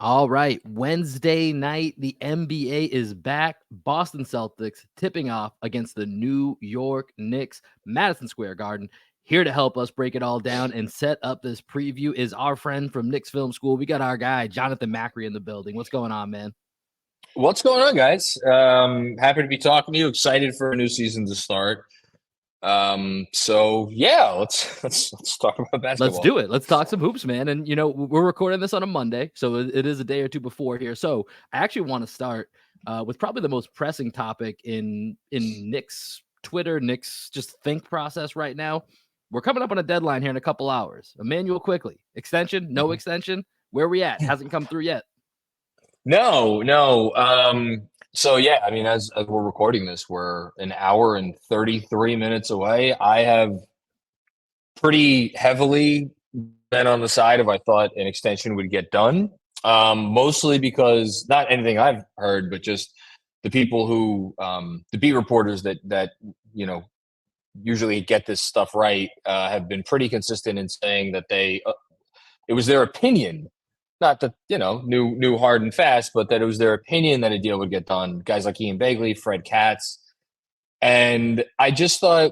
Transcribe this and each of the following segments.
All right, Wednesday night, the NBA is back. Boston Celtics tipping off against the New York Knicks, Madison Square Garden. Here to help us break it all down and set up this preview is our friend from Knicks Film School. We got our guy, Jonathan Macri, in the building. What's going on, man? What's going on, guys? Happy to be talking to you. Excited for a new season to start. So yeah, let's talk about Let's basketball. do it. Let's talk some hoops, man. And, we're recording this on a Monday, so it is a day or two before here. So I actually want to start with probably the most pressing topic in Knicks Twitter, Knicks just think process right now. We're coming up on a deadline here in a couple hours. Emmanuel quickly. Extension, no Mhm. extension. Where we at? Hasn't come through yet. No, no. So yeah, I mean, as we're recording this, we're an hour and 33 minutes away. I have pretty heavily been on the side of I thought an extension would get done. Mostly because not anything I've heard, but just the people who the beat reporters that you know usually get this stuff right have been pretty consistent in saying that it was their opinion, not that knew hard and fast, but that it was their opinion that a deal would get done. Guys like Ian Begley, Fred Katz, and I just thought,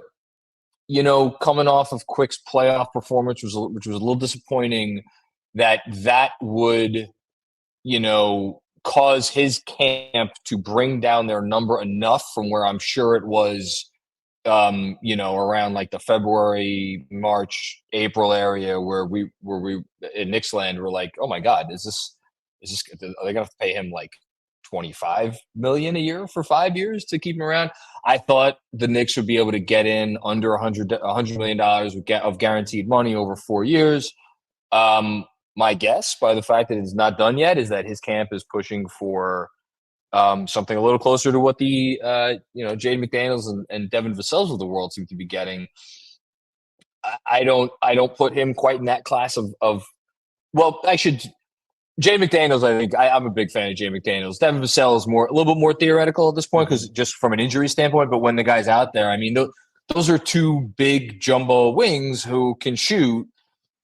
coming off of Quick's playoff performance, which was a little disappointing, that would cause his camp to bring down their number enough from where I'm sure it was around like the February, March, April area where we in Knicksland were like, oh my God, is this are they gonna have to pay him like 25 million a year for 5 years to keep him around? I thought the Knicks would be able to get in under $100 million of guaranteed money over 4 years. Um, my guess, by the fact that it's not done yet, is that his camp is pushing for something a little closer to what the Jade McDaniels and Devin Vassell's of the world seem to be getting. I don't put him quite in that class of well, I should. Jay McDaniels, I think I'm a big fan of Jay McDaniels. Devin Vassell is a little bit more theoretical at this point because just from an injury standpoint. But when the guy's out there, I mean, those are two big jumbo wings who can shoot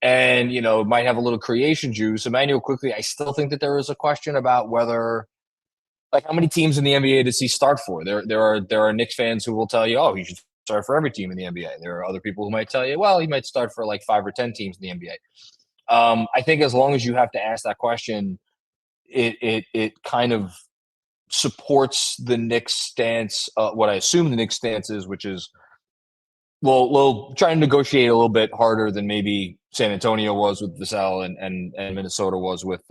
and might have a little creation juice. Emmanuel quickly, I still think that there is a question about whether, like, how many teams in the NBA does he start for? There are Knicks fans who will tell you, oh, he should start for every team in the NBA. There are other people who might tell you, well, he might start for like 5 or 10 teams in the NBA. I think as long as you have to ask that question, it kind of supports the Knicks stance. What I assume the Knicks stance is, which is, we'll try and negotiate a little bit harder than maybe San Antonio was with Vassell and Minnesota was with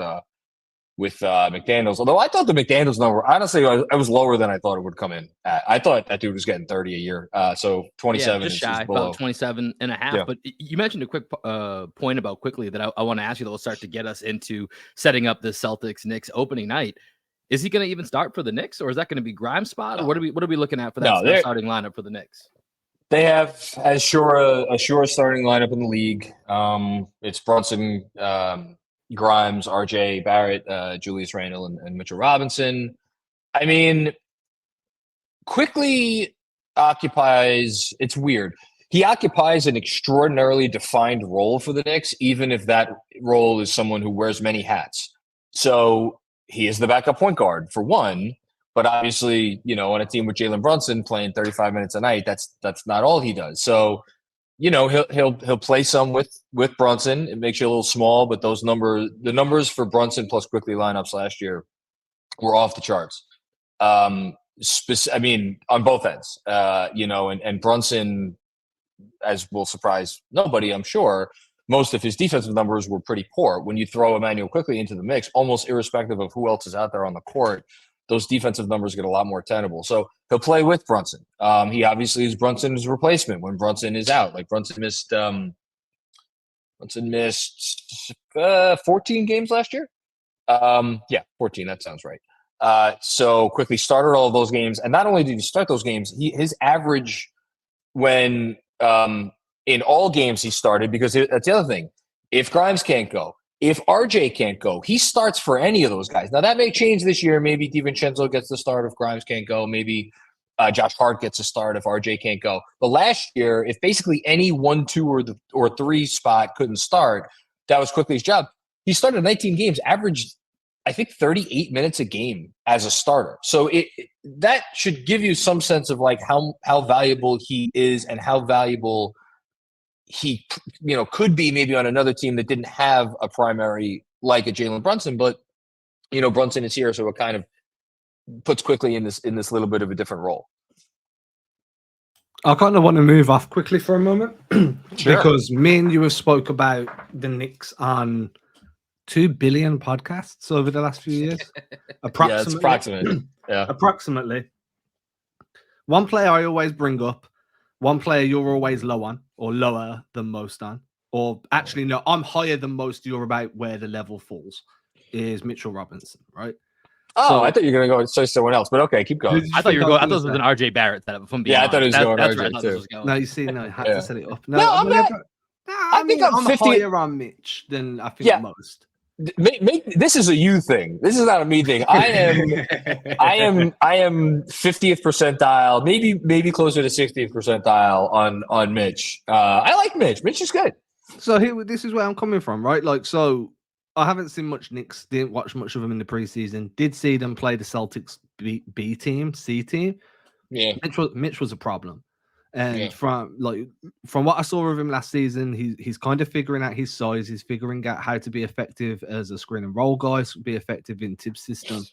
McDaniels. Although I thought the McDaniels number, honestly, I was lower than I thought it would come in at. I thought that dude was getting 30 a year. So Yeah, 27 just is shy, about below. 27 and a half. Yeah. But you mentioned a quick point about quickly that I want to ask you that will start to get us into setting up the Celtics Knicks opening night. Is he going to even start for the Knicks, or is that going to be Grimes' spot, or No, what are we looking at for that no, starting lineup for the Knicks? they have as sure a sure starting lineup in the league. It's Brunson, Grimes, R.J. Barrett, Julius Randle, and Mitchell Robinson. I mean, quickly occupies. It's weird. He occupies an extraordinarily defined role for the Knicks, even if that role is someone who wears many hats. So he is the backup point guard for one, but obviously, on a team with Jalen Brunson playing 35 minutes a night, that's not all he does. So, he'll play some with Brunson. It makes you a little small, but the numbers for Brunson plus quickly lineups last year were off the charts. I mean, on both ends, and Brunson, as will surprise nobody, I'm sure, most of his defensive numbers were pretty poor. When you throw Emmanuel quickly into the mix, almost irrespective of who else is out there on the court, those defensive numbers get a lot more tenable. So he'll play with Brunson. He obviously is Brunson's replacement when Brunson is out. Like Brunson missed 14 games last year. Yeah, 14. That sounds right. So quickly started all of those games, and not only did he start those games, his average when in all games he started, because that's the other thing. If Grimes can't go, if RJ can't go, he starts for any of those guys. Now that may change this year. Maybe DiVincenzo gets the start if Grimes can't go. Maybe Josh Hart gets a start if RJ can't go. But last year, if basically any 1, 2, or 3 spot couldn't start, that was quickly his job. He started 19 games, averaged I think 38 minutes a game as a starter. So that should give you some sense of like how valuable he is and how valuable he could be maybe on another team that didn't have a primary like a Jalen Brunson, but Brunson is here, so it kind of puts quickly in this little bit of a different role. I kind of want to move off quickly for a moment Sure. because me and you have spoke about the Knicks on 2 billion podcasts over the last few years. Approximately. Yeah, it's approximate. Yeah. Approximately. One player I always bring up, one player you're always low on or lower than most on, or actually, no, I'm higher than most. You're about where the level falls is Mitchell Robinson, right? Oh, So, I thought you were going to go say someone else, but okay, keep going. I thought you were going. I thought it was an RJ Barrett setup. From I thought it was going that's RJ where I thought too. this was going. No, you see, no, I had to set it up. No, I'm not. I think I'm 50. higher on Mitch than I think most. This is a you thing. This is not a me thing. I am 50th percentile, maybe closer to 60th percentile on Mitch. I like Mitch. Mitch is good. So this is where I'm coming from, right? Like, so I haven't seen much Knicks. Didn't watch much of them in the preseason. Did see them play the Celtics B team, C team. Yeah, Mitch was a problem. And from what I saw of him last season, he's kind of figuring out his size. He's figuring out how to be effective as a screen and roll guy, be effective in Tibbs' system.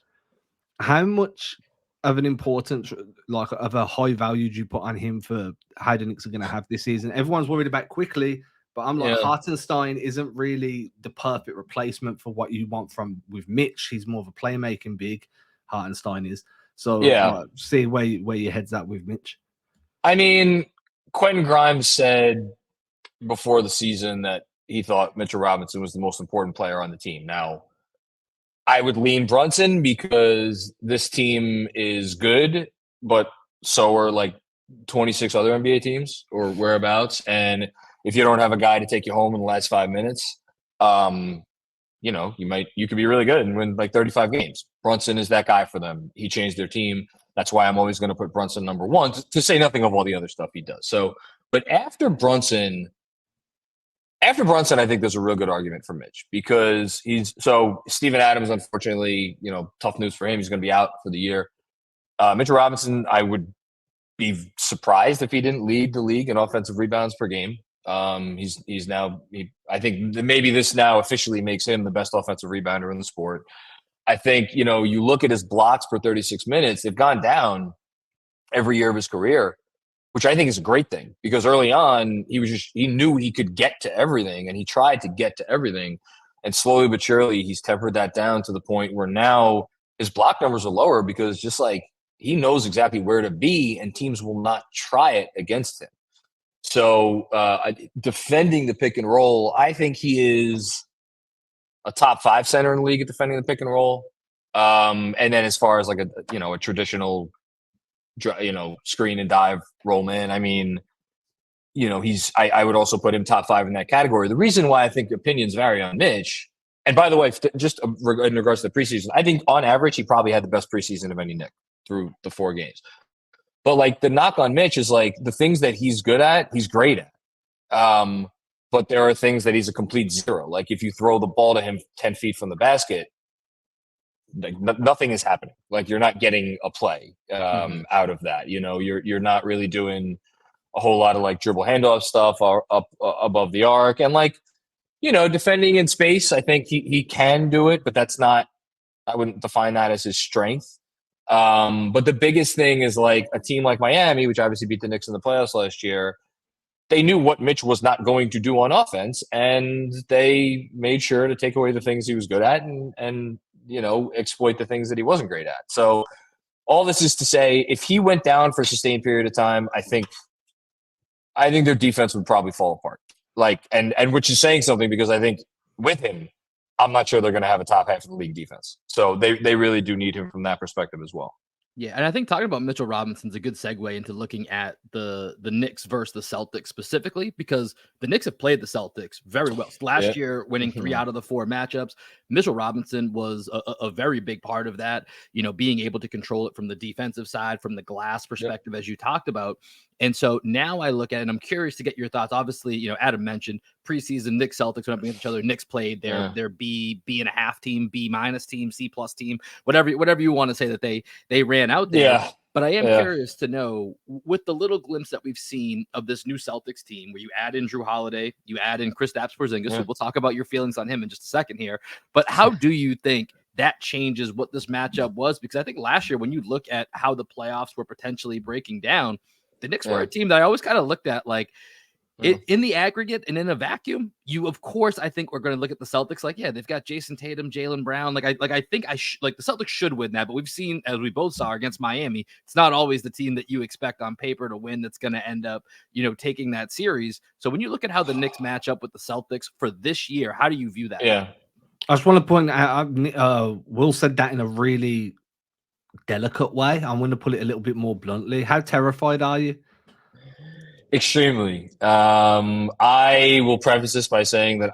How much of an importance, like of a high value, do you put on him for how the Knicks are going to have this season? Everyone's worried about quickly, but I'm like, Hartenstein isn't really the perfect replacement for what you want with Mitch. He's more of a playmaking big. Hartenstein is. So see where your head's at with Mitch. I mean, Quentin Grimes said before the season that he thought Mitchell Robinson was the most important player on the team. Now, I would lean Brunson because this team is good, but so are like 26 other NBA teams or whereabouts. And if you don't have a guy to take you home in the last 5 minutes, you could be really good and win like 35 games. Brunson is that guy for them. He changed their team. That's why I'm always going to put Brunson number one, to say nothing of all the other stuff he does. So, but after Brunson, I think there's a real good argument for Mitch because Steven Adams, unfortunately, tough news for him. He's going to be out for the year. Mitchell Robinson, I would be surprised if he didn't lead the league in offensive rebounds per game. He's now, I think maybe this now officially makes him the best offensive rebounder in the sport. I think, you look at his blocks per 36 minutes, they've gone down every year of his career, which I think is a great thing because early on he knew he could get to everything and he tried to get to everything. And slowly but surely he's tempered that down to the point where now his block numbers are lower because just like he knows exactly where to be and teams will not try it against him. So defending the pick and roll, I think he is a top 5 center in the league at defending the pick and roll. And then as far as like a traditional, screen and dive roll man, I mean, I would also put him top 5 in that category. The reason why I think opinions vary on Mitch, and by the way, just in regards to the preseason, I think on average, he probably had the best preseason of any Knick through the 4 games. But like the knock on Mitch is like the things that he's good at, he's great at. But there are things that he's a complete zero. Like if you throw the ball to him 10 feet from the basket, like nothing is happening. Like you're not getting a play out of that. You're not really doing a whole lot of like dribble handoff stuff or up above the arc. And like, defending in space, I think he can do it, but that's not, I wouldn't define that as his strength. But the biggest thing is like a team like Miami, which obviously beat the Knicks in the playoffs last year. They knew what Mitch was not going to do on offense, and they made sure to take away the things he was good at and exploit the things that he wasn't great at. So all this is to say, if he went down for a sustained period of time, I think their defense would probably fall apart. Like, and which is saying something because I think with him, I'm not sure they're going to have a top half of the league defense. So they really do need him from that perspective as well. Yeah, and I think talking about Mitchell Robinson's a good segue into looking at the Knicks versus the Celtics specifically, because the Knicks have played the Celtics very well. Last year, winning 3 out of the 4 matchups. Mitchell Robinson was a very big part of that, being able to control it from the defensive side, from the glass perspective, as you talked about. And so now I look at it and I'm curious to get your thoughts. Obviously, Adam mentioned preseason Knicks Celtics went up against each other. Knicks played their B&a-half team, B- team, C+ team, whatever you want to say that they ran out there. Yeah. But I am curious to know, with the little glimpse that we've seen of this new Celtics team, where you add in Drew Holiday, you add in Kristaps Porzingis, so we'll talk about your feelings on him in just a second here. But how do you think that changes what this matchup was? Because I think last year, when you look at how the playoffs were potentially breaking down, the Knicks were a team that I always kind of looked at like, in the aggregate and in a vacuum, you of course I think we're going to look at the Celtics like, they've got Jason Tatum, Jaylen Brown. I think the Celtics should win that, but we've seen, as we both saw against Miami, it's not always the team that you expect on paper to win that's going to end up, taking that series. So when you look at how the Knicks match up with the Celtics for this year, how do you view that? Yeah, I just want to point out, Will said that in a really delicate way. I'm going to put it a little bit more bluntly. How terrified are you? Extremely. I will preface this by saying that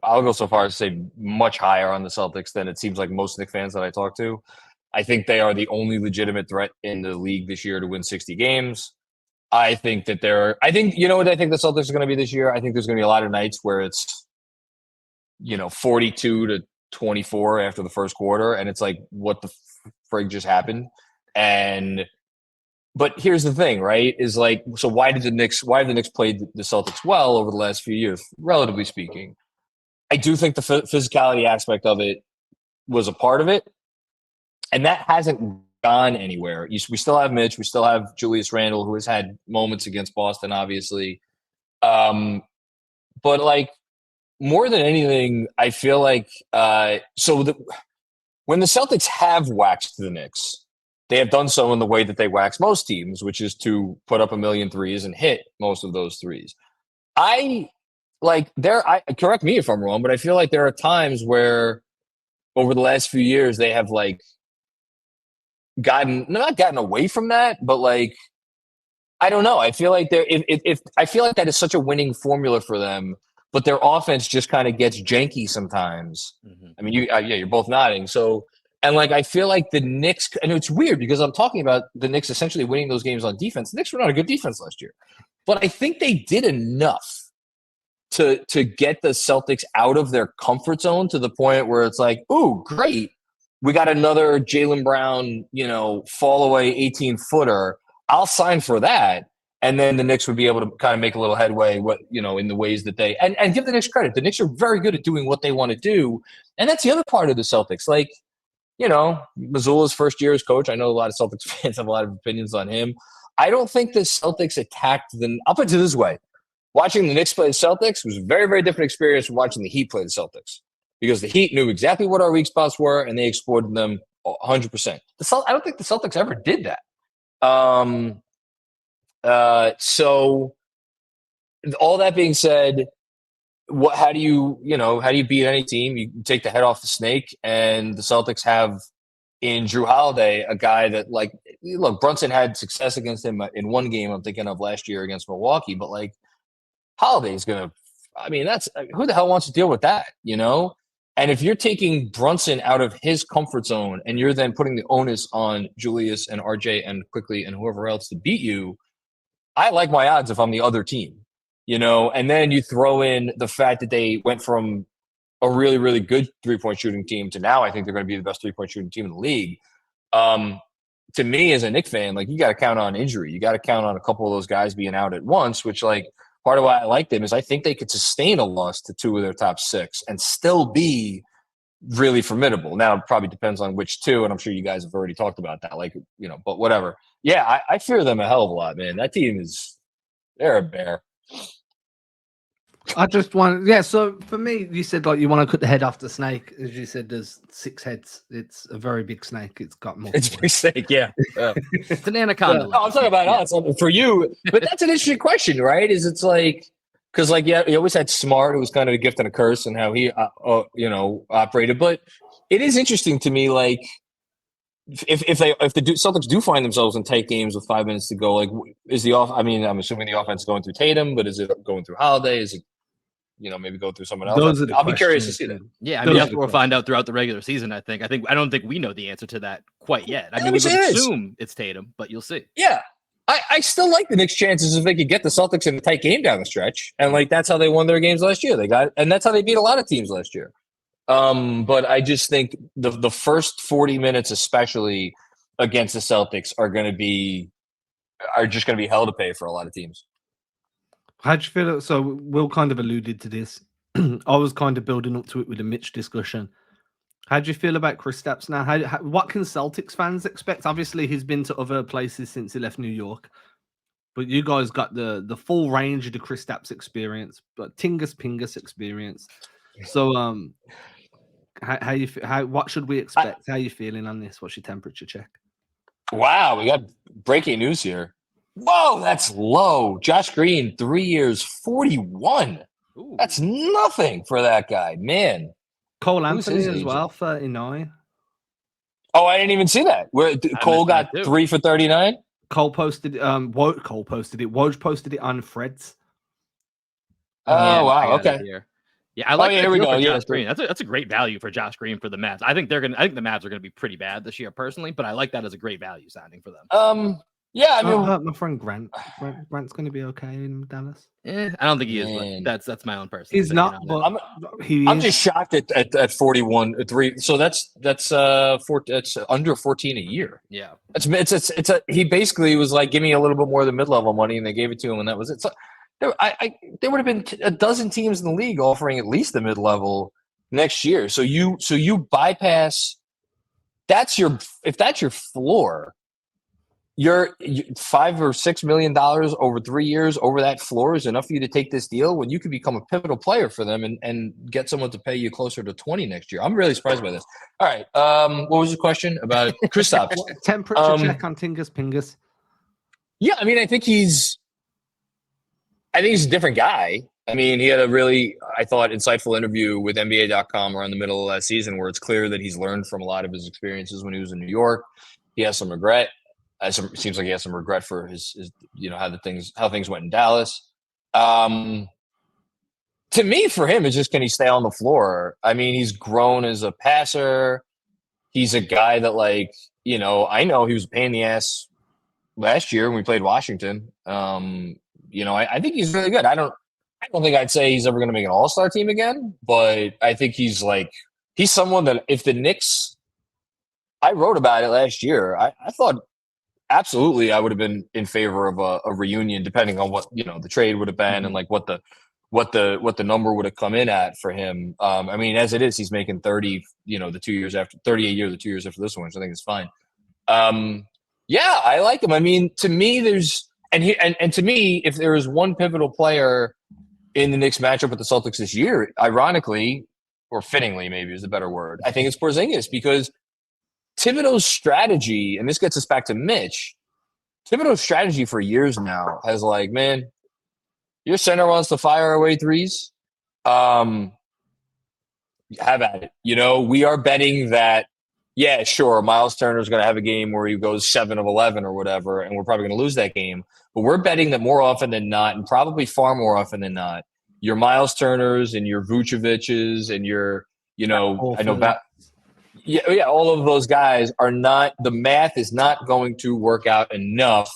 I'll go so far as to say much higher on the Celtics than it seems like most Knicks fans that I talk to. I think they are the only legitimate threat in the league this year to win 60 games. I think that you know what I think the Celtics are going to be this year? I think there's going to be a lot of nights where it's, 42-24 after the first quarter. And it's like, what the frig just happened? But here's the thing, right? Is like, so why have the Knicks played the Celtics well over the last few years, relatively speaking? I do think the physicality aspect of it was a part of it, and that hasn't gone anywhere. We still have Mitch, we still have Julius Randle, who has had moments against Boston, obviously. But like, more than anything, I feel like when the Celtics have waxed the Knicks, they have done so in the way that they wax most teams, which is to put up a million threes and hit most of those threes. Correct me if I'm wrong, but I feel like there are times where over the last few years they have like not gotten away from that, but like, I don't know. I feel like I feel like that is such a winning formula for them, but their offense just kind of gets janky sometimes. Mm-hmm. I mean, you're both nodding. So, and like, I feel like the Knicks, and it's weird because I'm talking about the Knicks essentially winning those games on defense. The Knicks were not a good defense last year, but I think they did enough to get the Celtics out of their comfort zone to the point where it's like, ooh, great. We got another Jaylen Brown, fall away 18-footer. I'll sign for that. And then the Knicks would be able to kind of make a little headway, in the ways that they and give the Knicks credit. The Knicks are very good at doing what they want to do. And that's the other part of the Celtics. Like, Mazzulla's first year as coach. I know a lot of Celtics fans have a lot of opinions on him. I don't think the Celtics attacked them. I'll put it this way. Watching the Knicks play the Celtics was a very, very different experience from watching the Heat play the Celtics, because the Heat knew exactly what our weak spots were and they exploited them 100%. I don't think the Celtics ever did that. So all that being said, how do you beat any team? You take the head off the snake, and the Celtics have in Drew Holiday a guy that, like, look, Brunson had success against him in one game I'm thinking of last year against Milwaukee, but like, Holiday's that's who the hell wants to deal with that, And if you're taking Brunson out of his comfort zone and you're then putting the onus on Julius and RJ and Quickly and whoever else to beat you, I like my odds if I'm the other team, and then you throw in the fact that they went from a really, really good 3-point shooting team to now I think they're going to be the best 3-point shooting team in the league. To me, as a Knicks fan, like, you got to count on injury. You got to count on a couple of those guys being out at once, which, like, part of why I like them is I think they could sustain a loss to two of their top six and still be really formidable. Now, it probably depends on which two, and I'm sure you guys have already talked about that, but whatever. Yeah, I fear them a hell of a lot, man. That team they're a bear. I just so for me, you said, like, you want to cut the head off the snake. As you said, there's 6 heads. It's a very big snake. It's got more. It's a big snake, yeah. It's an anaconda. I'm talking about us for you, but that's an interesting question, right? It's like, because, like, yeah, he always had Smart. It was kind of a gift and a curse and how he, operated. But it is interesting to me, like, if the Celtics do find themselves in tight games with 5 minutes to go, like, I'm assuming the offense is going through Tatum, but is it going through Holiday? Is it, maybe go through someone else? I'll be curious to see that. Yeah, that's what we'll find out throughout the regular season. I don't think we know the answer to that quite yet. I mean, we would assume it's Tatum, but you'll see. Yeah. I still like the Knicks' chances if they could get the Celtics in a tight game down the stretch, and like that's how they won their games last year. And that's how they beat a lot of teams last year. But I just think the first 40 minutes, especially against the Celtics, are just going to be hell to pay for a lot of teams. How'd you feel? So Will kind of alluded to this. I was kind of building up to it with the Mitch discussion. How do you feel about Kristaps now? What can Celtics fans expect? Obviously, he's been to other places since he left New York, but you guys got the full range of the Kristaps experience, but Tingus Pingus experience. So, what should we expect? How are you feeling on this? What's your temperature check? Wow, we got breaking news here. Whoa, that's low. Josh Green, 3 years, 41. Ooh. That's nothing for that guy, man. Cole Anthony as well, 39. Oh, I didn't even see that. Cole got 3 for 39. Cole posted Cole posted it. Woj posted it on Fred's. Oh, wow. Okay. Yeah, I like here we go. Josh Green. That's a great value for Josh Green for the Mavs. I think the Mavs are gonna be pretty bad this year personally, but I like that as a great value signing for them. Yeah, I mean, my friend Grant's going to be okay in Dallas. I don't think he is. But that's my own person. He's not. But I'm just shocked at 41 3. So that's under 14 a year. Yeah, he basically was like, give me a little bit more of the mid-level money, and they gave it to him, and that was it. So there would have been a dozen teams in the league offering at least the mid-level next year. So you bypass. If that's your floor. You're $5 or $6 million over 3 years over that floor is enough for you to take this deal when you could become a pivotal player for them and get someone to pay you closer to 20 next year. I'm really surprised by this. All right. What was the question about Kristaps? Temperature check on Tingus Pingus. Yeah, I mean, I think he's a different guy. I mean, he had a really, I thought, insightful interview with NBA.com around the middle of last season where it's clear that he's learned from a lot of his experiences when he was in New York. He has some regret. It seems like he has some regret for his how things went in Dallas. To me, for him, it's just, can he stay on the floor? I mean, he's grown as a passer. He's a guy that, I know he was a pain in the ass last year when we played Washington. I think he's really good. I don't think I'd say he's ever going to make an all-star team again, but I think he's someone that if the Knicks, I wrote about it last year. I thought, absolutely, I would have been in favor of a reunion, depending on what the trade would have been and what the number would have come in at for him. I mean, as it is, he's making 30. The 2 years after 38 years, the 2 years after this one, which I think is fine. Yeah, I like him. I mean, to me, to me, if there is one pivotal player in the Knicks matchup with the Celtics this year, ironically or fittingly, maybe is the better word, I think it's Porzingis, because Thibodeau's strategy, and this gets us back to Mitch, Thibodeau's strategy for years now has man, your center wants to fire away threes. Have at it. We are betting that, yeah, sure, Miles Turner's going to have a game where he goes 7 of 11 or whatever, and we're probably going to lose that game. But we're betting that more often than not, and probably far more often than not, your Miles Turners and your Vucevic's and your, Yeah, all of those guys are not – the math is not going to work out enough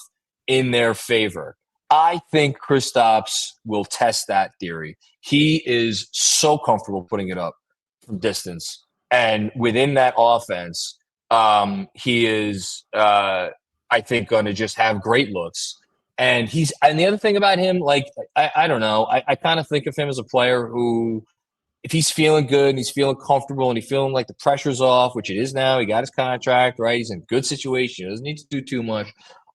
in their favor. I think Kristaps will test that theory. He is so comfortable putting it up from distance. And within that offense, he is, I think, going to just have great looks. And the other thing about him, I don't know, I kind of think of him as a player who – if he's feeling good and he's feeling comfortable and he's feeling like the pressure's off, which it is now, he got his contract, right? He's in a good situation. He doesn't need to do too much.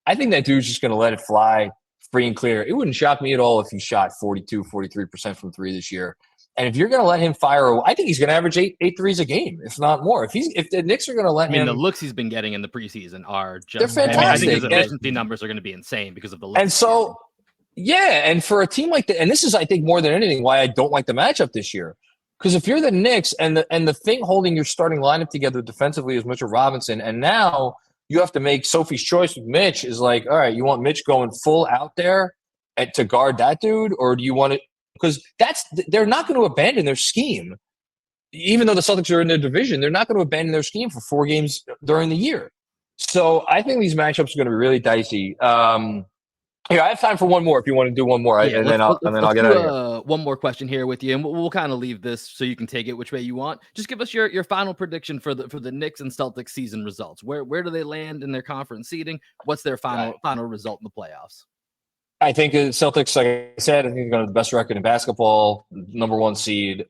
I think that dude's just going to let it fly free and clear. It wouldn't shock me at all if he shot 42, 43% from three this year. And if you're going to let him fire, I think he's going to average eight threes a game, if not more. If the Knicks are going to let him, the looks he's been getting in the preseason are just they're fantastic. I think his efficiency numbers are going to be insane because of the looks. And so, yeah, and for a team like that, and this is, I think, more than anything, why I don't like the matchup this year. Because if you're the Knicks and the thing holding your starting lineup together defensively is Mitchell Robinson, and now you have to make Sophie's choice with Mitch is all right, you want Mitch going full out there to guard that dude, or do you want it? Because they're not going to abandon their scheme, even though the Celtics are in their division. They're not going to abandon their scheme for 4 games during the year. So I think these matchups are going to be really dicey. Here, I have time for one more if you want to do one more, Yeah, and then I'll get out of here. One more question here with you, and we'll kind of leave this so you can take it which way you want. Just give us your final prediction for the Knicks and Celtics season results. Where do they land in their conference seeding? What's their final result in the playoffs? I think the Celtics, like I said, I think they're going to have the best record in basketball, number 1 seed.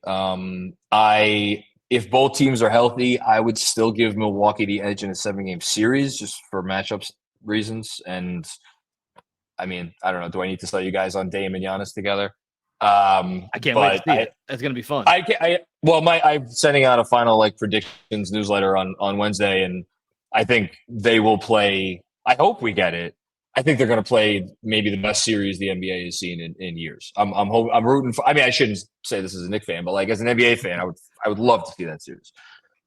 If both teams are healthy, I would still give Milwaukee the edge in a 7-game series just for matchups reasons. And I mean, I don't know. Do I need to sell you guys on Dame and Giannis together? I can't wait to see it. That's going to be fun. I'm sending out a final predictions newsletter on Wednesday, and I think they will play. I hope we get it. I think they're going to play maybe the best series the NBA has seen in years. I'm rooting for. I mean, I shouldn't say this as a Knicks fan, but as an NBA fan, I would love to see that series.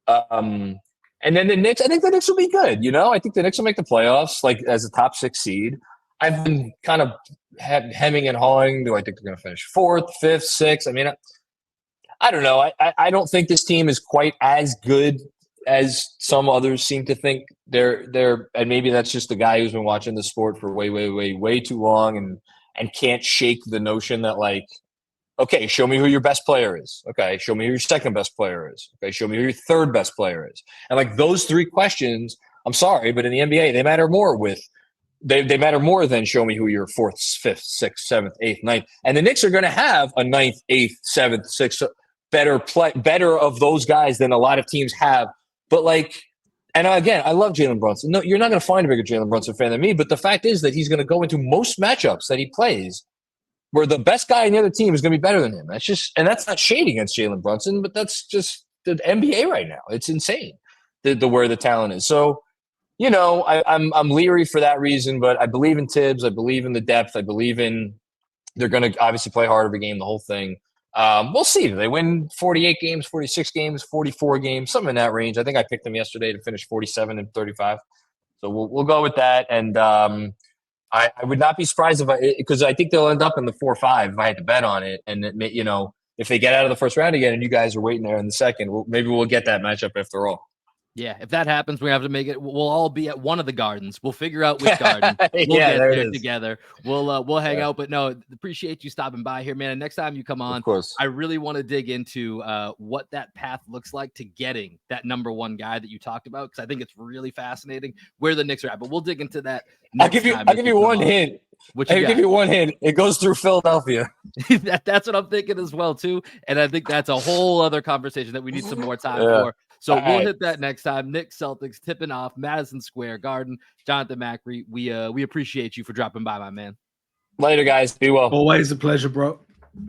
And then the Knicks. I think the Knicks will be good. I think the Knicks will make the playoffs as a top 6 seed. I've been kind of hemming and hawing. Do I think they're going to finish 4th, 5th, 6th? I mean, I don't know. I don't think this team is quite as good as some others seem to think. They're and maybe that's just the guy who's been watching the sport for way too long and can't shake the notion that okay, show me who your best player is. Okay, show me who your second best player is. Okay, show me who your third best player is. And those 3 questions, I'm sorry, but in the NBA, they matter more They matter more than show me who your 4th, 5th, 6th, 7th, 8th, 9th. And the Knicks are going to have a 9th, 8th, 7th, 6th better of those guys than a lot of teams have. But and again, I love Jalen Brunson. No, you're not going to find a bigger Jalen Brunson fan than me. But the fact is that he's going to go into most matchups that he plays where the best guy in the other team is going to be better than him. And that's not shade against Jalen Brunson, but that's just the NBA right now. It's insane where the talent is. So, I'm leery for that reason, but I believe in Tibbs. I believe in the depth. I believe in they're going to obviously play hard every game, the whole thing. We'll see. They win 48 games, 46 games, 44 games, something in that range. I think I picked them yesterday to finish 47 and 35. So we'll go with that. And I would not be surprised because I think they'll end up in the 4-5 if I had to bet on it. And if they get out of the first round again and you guys are waiting there in the second, maybe we'll get that matchup after all. Yeah, if that happens, we have to make it. We'll all be at one of the gardens. We'll figure out which garden. We'll get there together. We'll hang out. But no, appreciate you stopping by here, man. And next time you come on, of course, I really want to dig into what that path looks like to getting that number 1 guy that you talked about, because I think it's really fascinating where the Knicks are at. But we'll dig into that. I'll give you one hint. Give you one hint. It goes through Philadelphia. That's what I'm thinking as well too. And I think that's a whole other conversation that we need some more time for. So we'll hit that next time. Knicks Celtics tipping off Madison Square Garden. Jonathan Macri, we appreciate you for dropping by, my man. Later, guys. Be well. Always a pleasure, bro.